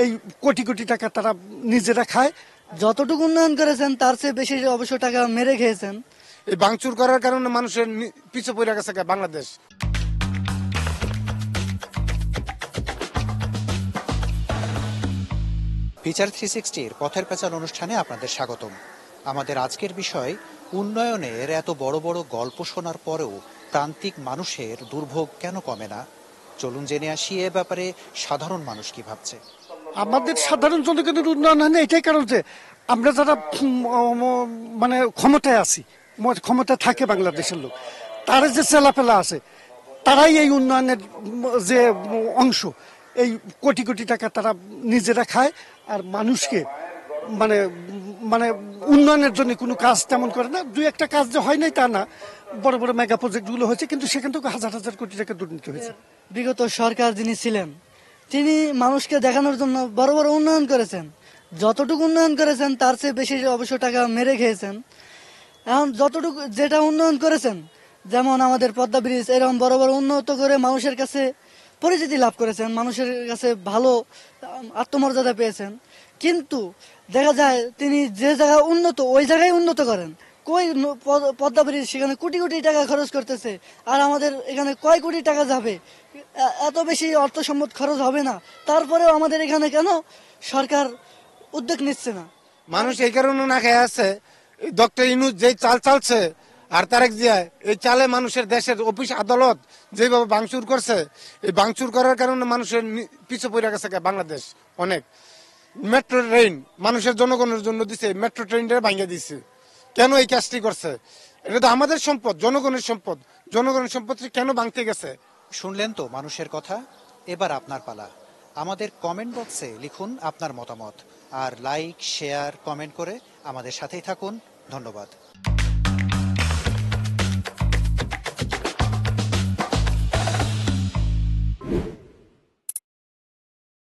এই কোটি কোটি টাকা তারা নিজেরা খায়। যতটুকু উন্নয়ন করেছেন তার চেয়ে বেশি অবশ্য টাকা মেরে খেয়েছেন। এই ভাঙচুর করার কারণে মানুষের পিছু পড়ে গেছে বাংলাদেশ। ফিচার 360-র পথের পেঁচাল অনুষ্ঠানে আপনাদের স্বাগতম। আমাদের আজকের বিষয়, উন্নয়নের এত বড় বড় গল্প শোনার পরেও প্রান্তিক মানুষের দুর্ভোগ কেন কমে না। চলুন জেনে আসি এ ব্যাপারে সাধারণ মানুষ কি ভাবছে। আমাদের সাধারণ জনগণের উন্নয়ন হয় না এটাই কারণ যে আমরা যারা মানে ক্ষমতায় আছি, ক্ষমতায় থাকে বাংলাদেশের লোক, তারা যে চেলাপেলা আছে তারাই এই উন্নয়নের যে অংশ, এই কোটি কোটি টাকা তারা নিজেরা খায় আর মানুষকে মানে মানে উন্নয়নের জন্য কোনো কাজ তেমন করে না। দুই একটা কাজ যে হয় নাই তা না, বড় বড় মেগা প্রজেক্টগুলো হয়েছে কিন্তু সেখান থেকে হাজার হাজার কোটি টাকা দুর্নীতি হয়েছে। বিগত সরকার যিনি ছিলেন তিনি মানুষকে দেখানোর জন্য বড় বড় উন্নয়ন করেছেন। যতটুকু উন্নয়ন করেছেন তার চেয়ে বেশি অবশ্য টাকা মেরে খেয়েছেন। এখন যতটুকু যেটা উন্নয়ন করেছেন, যেমন আমাদের পদ্মা ব্রিজ, এরকম বড় বড় উন্নত করে মানুষের কাছে পরিচিতি লাভ করেছেন, মানুষের কাছে ভালো আত্মমর্যাদা পেয়েছেন। কিন্তু দেখা যায় তিনি যে জায়গায় উন্নত ওই জায়গায় উন্নত করেন, কই পদ্মা ব্রিজ সেখানে কোটি কোটি টাকা খরচ করতেছে, আর আমাদের এখানে কয় কোটি টাকা যাবে, এত বেশি অর্থ সম্পদ খরচ হবে না, তারপরেও আমাদের এখানে কেন সরকার উদ্যোগ নিচ্ছে না? মানুষ এই কারণে না খেয়ে আছে, ডক্টর ইউনূস যেই চাল চালছে আর তারেক জিয়া এই চালে মানুষের দেশের অফিস আদালত যেভাবে ভাঙচুর করছে, এই ভাঙচুর করার কারণে মানুষের পিছু পড়ে গেছে বাংলাদেশ অনেক। মেট্রো ট্রেন মানুষের জনগণের জন্য দিছে, মেট্রো ট্রেনটা ভাঙিয়ে দিছে। কেন এই কাজটি করছে? এটা তো আমাদের সম্পদ, জনগণের সম্পদ। জনগণের সম্পদটি কেন ভাঙতে গেছে? শুনলেন তো মানুষের কথা। এবার আপনার পালা। আমাদের কমেন্ট বক্সে লিখুন আপনার মতামত, আর লাইক, শেয়ার, কমেন্ট করে আমাদের সাথেই থাকুন। ধন্যবাদ।